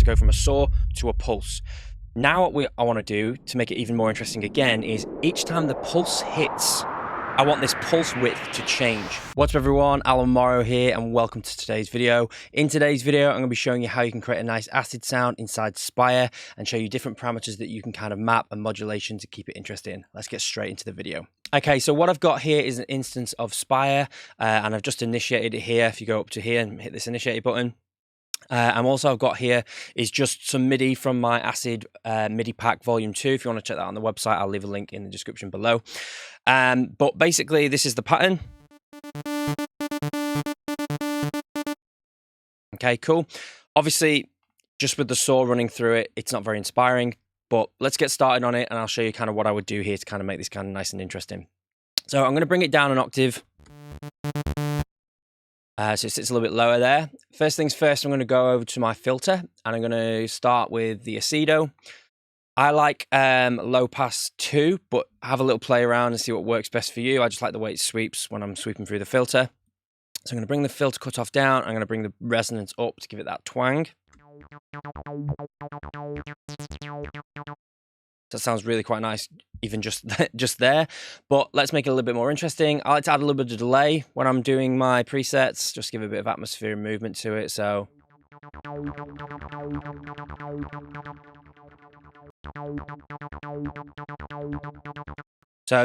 go from a saw to a pulse. Now what I want to do to make it even more interesting again is each time the pulse hits, I want this pulse width to change. What's up everyone, Alan Morrow here and welcome to today's video. In today's video, I'm going to be showing you how you can create a nice acid sound inside Spire and show you different parameters that you can kind of map and modulation to keep it interesting. Let's get straight into the video. Okay, so what I've got here is an instance of Spire and I've just initiated it here. If you go up to here and hit this initiate button, and also I've got here is just some MIDI from my Acid MIDI pack volume 2. If you want to check that on the website, I'll leave a link in the description below. But basically this is the pattern. Okay, cool. Obviously just with the saw running through it, it's not very inspiring, but let's get started on it and I'll show you kind of what I would do here to kind of make this kind of nice and interesting. So I'm going to bring it down an octave. So it sits a little bit lower there. First things first, I'm going to go over to my filter and I'm going to start with the Acedo. I like low pass 2, but have a little play around and see what works best for you. I just like the way it sweeps when I'm sweeping through the filter. So I'm going to bring the filter cutoff down. I'm going to bring the resonance up to give it that twang. That sounds really quite nice, even just there. But let's make it a little bit more interesting. I like to add a little bit of delay when I'm doing my presets, just give a bit of atmosphere and movement to it. So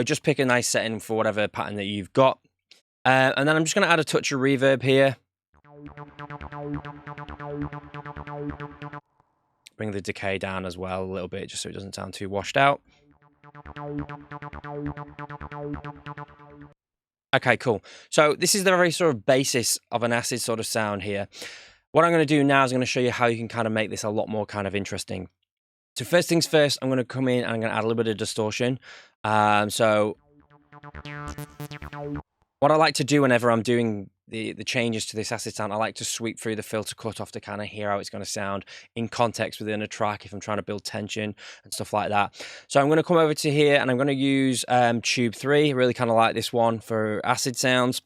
just pick a nice setting for whatever pattern that you've got. And then I'm just going to add a touch of reverb here. Bring the decay down as well a little bit, just so it doesn't sound too washed out. Okay, cool. So this is the very sort of basis of an acid sort of sound here. What I'm going to do now is I'm going to show you how you can kind of make this a lot more kind of interesting. So first things first, I'm going to come in and I'm going to add a little bit of distortion. So what I like to do whenever I'm doing the changes to this acid sound, I like to sweep through the filter cutoff to kind of hear how it's going to sound in context within a track if I'm trying to build tension and stuff like that. So I'm going to come over to here and I'm going to use Tube 3. I really kind of like this one for acid sounds.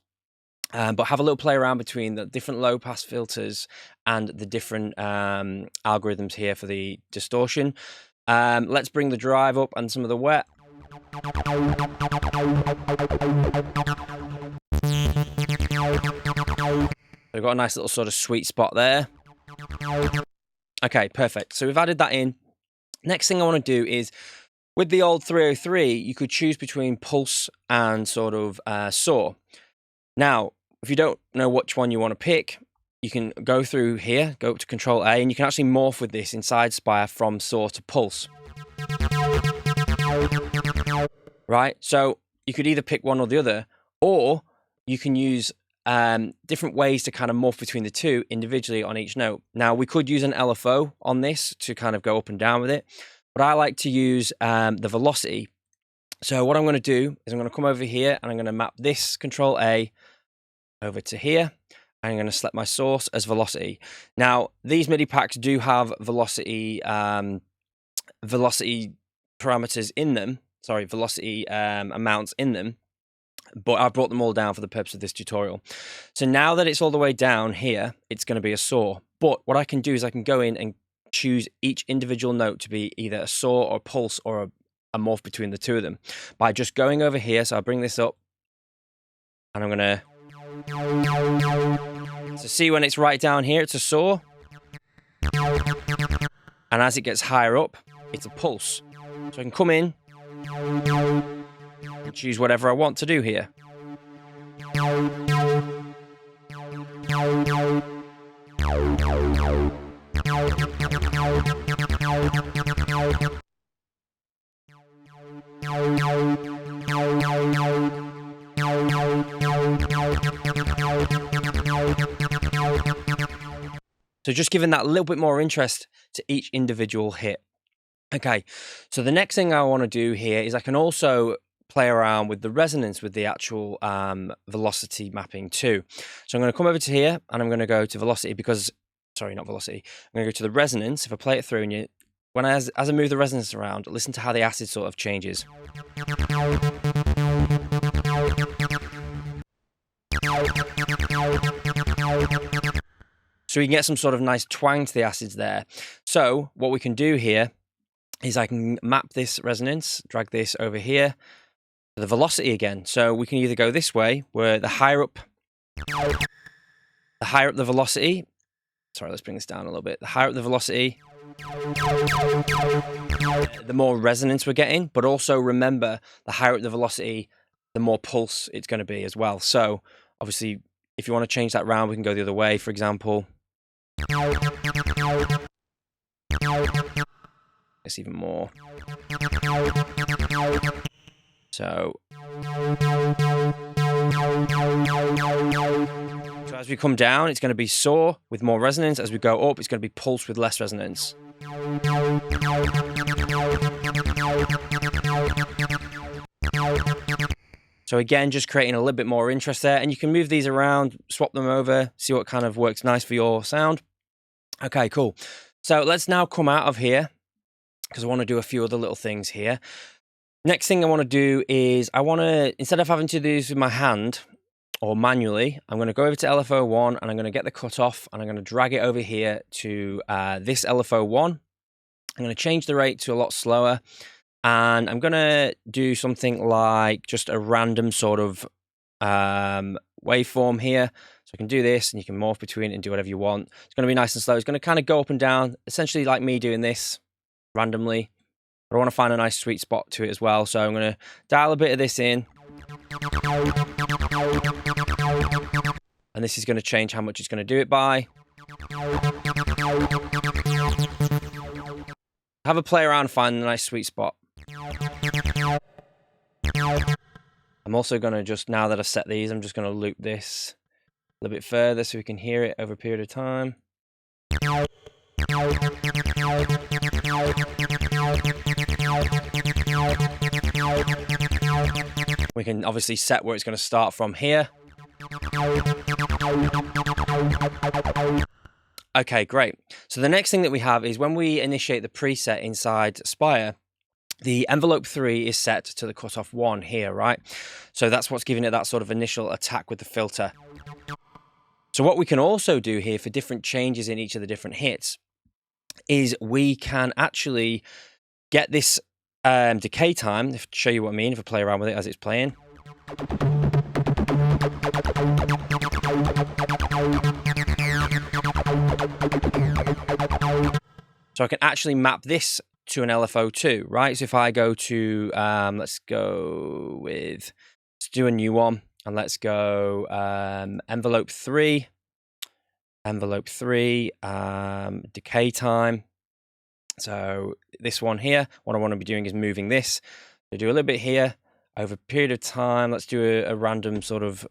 But have a little play around between the different low pass filters and the different algorithms here for the distortion. Let's bring the drive up and some of the wet. We've got a nice little sort of sweet spot there. Okay, perfect. So we've added that in. Next thing I want to do is, with the old 303, you could choose between pulse and sort of saw. Now, if you don't know which one you want to pick, you can go through here, go up to Control A, and you can actually morph with this inside Spire from saw to pulse. Right? So you could either pick one or the other, or you can use different ways to kind of morph between the two individually on each note. Now, we could use an LFO on this to kind of go up and down with it, but I like to use the velocity. So what I'm going to do is I'm going to come over here and I'm going to map this Control A over to here. And I'm going to select my source as velocity. Now, these MIDI packs do have velocity parameters in them. Sorry, velocity amounts in them. But I've brought them all down for the purpose of this tutorial. So now that it's all the way down here, it's going to be a saw. But what I can do is I can go in and choose each individual note to be either a saw or a pulse or a morph between the two of them by just going over here. So I'll bring this up and I'm going to see when it's right down here, it's a saw. And as it gets higher up, it's a pulse. So I can come in and choose whatever I want to do here. So just giving that a little bit more interest to each individual hit. Okay, so the next thing I want to do here is I can also play around with the resonance with the actual velocity mapping too. So I'm going to come over to here and I'm going to go to velocity because, sorry, not velocity. I'm going to go to the resonance. If I play it through and as I move the resonance around, listen to how the acid sort of changes. So we can get some sort of nice twang to the acids there. So what we can do here is I can map this resonance, drag this over here to the velocity again. So we can either go this way, where the higher up the velocity, sorry, let's bring this down a little bit. The higher up the velocity, the more resonance we're getting, but also remember, the higher up the velocity, the more pulse it's going to be as well. So obviously, if you want to change that round, we can go the other way, for example. It's even more. So as we come down, it's going to be saw with more resonance. As we go up, it's going to be pulse with less resonance. So again, just creating a little bit more interest there. And you can move these around, swap them over, see what kind of works nice for your sound. Okay, cool. So let's now come out of here, because I want to do a few other little things here. Next thing I want to do is instead of having to do this with my hand or manually, I'm going to go over to LFO1 and I'm going to get the cutoff and I'm going to drag it over here to this LFO1. I'm going to change the rate to a lot slower. And I'm going to do something like just a random sort of waveform here. So I can do this and you can morph between it and do whatever you want. It's going to be nice and slow. It's going to kind of go up and down, essentially like me doing this randomly. But I want to find a nice sweet spot to it as well. So I'm going to dial a bit of this in. And this is going to change how much it's going to do it by. Have a play around, find a nice sweet spot. I'm also going to just, now that I've set these, I'm just going to loop this a little bit further so we can hear it over a period of time. We can obviously set where it's going to start from here. Okay, great. So the next thing that we have is when we initiate the preset inside Spire, the envelope 3 is set to the cutoff 1 here, right? So that's what's giving it that sort of initial attack with the filter. So what we can also do here for different changes in each of the different hits is we can actually get this decay time, to show you what I mean, if I play around with it as it's playing. So I can actually map this to an LFO2, right? So if I go to, let's do a new one, and let's go envelope 3, decay time. So this one here, what I want to be doing is moving this. So do a little bit here over a period of time. Let's do a random sort of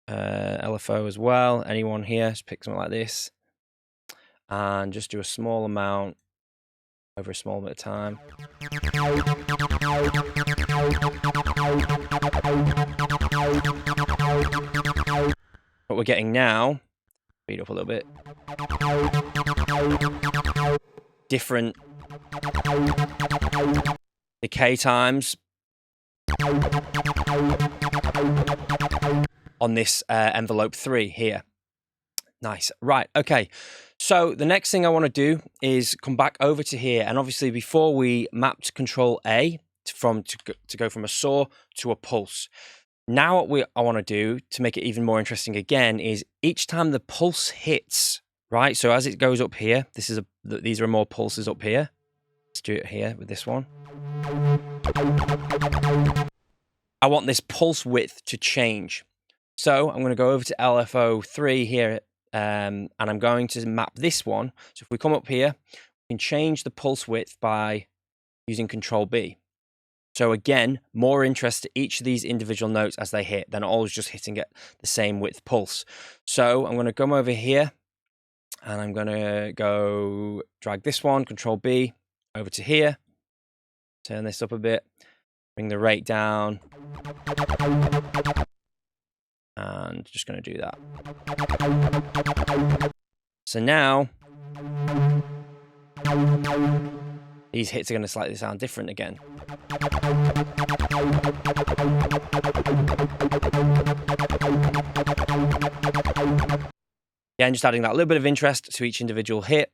LFO as well. Anyone here, just pick something like this. And just do a small amount over a small bit of time. What we're getting now, speed up a little bit, different decay times on this envelope 3 here. Nice. Right. Okay. So the next thing I want to do is come back over to here. And obviously before we mapped control A to go from a saw to a pulse. Now what I want to do to make it even more interesting again is each time the pulse hits, right? So as it goes up here, these are more pulses up here. Let's do it here with this one. I want this pulse width to change. So I'm going to go over to LFO3 here. And I'm going to map this one. So if we come up here, we can change the pulse width by using Control B. So again, more interest to each of these individual notes as they hit than always just hitting at the same width pulse. So I'm going to come over here and I'm going to go drag this one, Control B, over to here. Turn this up a bit, bring the rate down. And just going to do that. So now these hits are going to slightly sound different again. Yeah, and just adding that little bit of interest to each individual hit.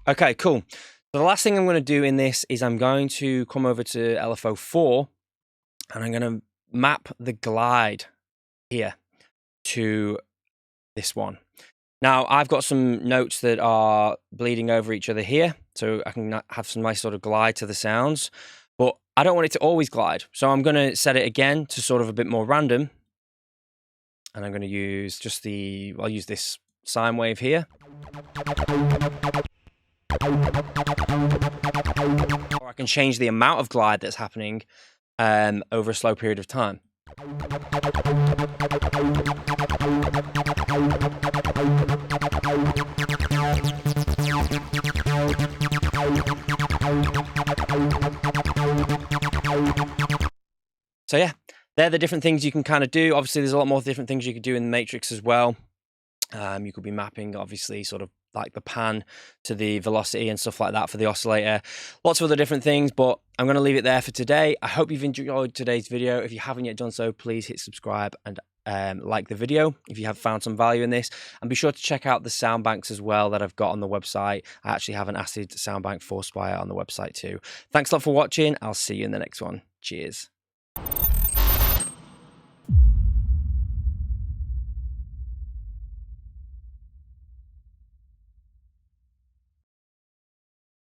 Okay, cool. So the last thing I'm going to do in this is I'm going to come over to LFO 4 and I'm going to map the glide here to this one. Now, I've got some notes that are bleeding over each other here, so I can have some nice sort of glide to the sounds, but I don't want it to always glide. So I'm going to set it again to sort of a bit more random. And I'm going to use just I'll use this sine wave here. Or I can change the amount of glide that's happening over a slow period of time. So yeah, they're the different things you can kind of do. Obviously, there's a lot more different things you could do in the Matrix as well. You could be mapping, obviously, sort of like the pan to the velocity and stuff like that for the oscillator. Lots of other different things, but I'm going to leave it there for today. I hope you've enjoyed today's video. If you haven't yet done so, please hit subscribe and like the video if you have found some value in this. And be sure to check out the sound banks as well that I've got on the website. I actually have an acid sound bank for Spire on the website too. Thanks a lot for watching. I'll see you in the next one. Cheers.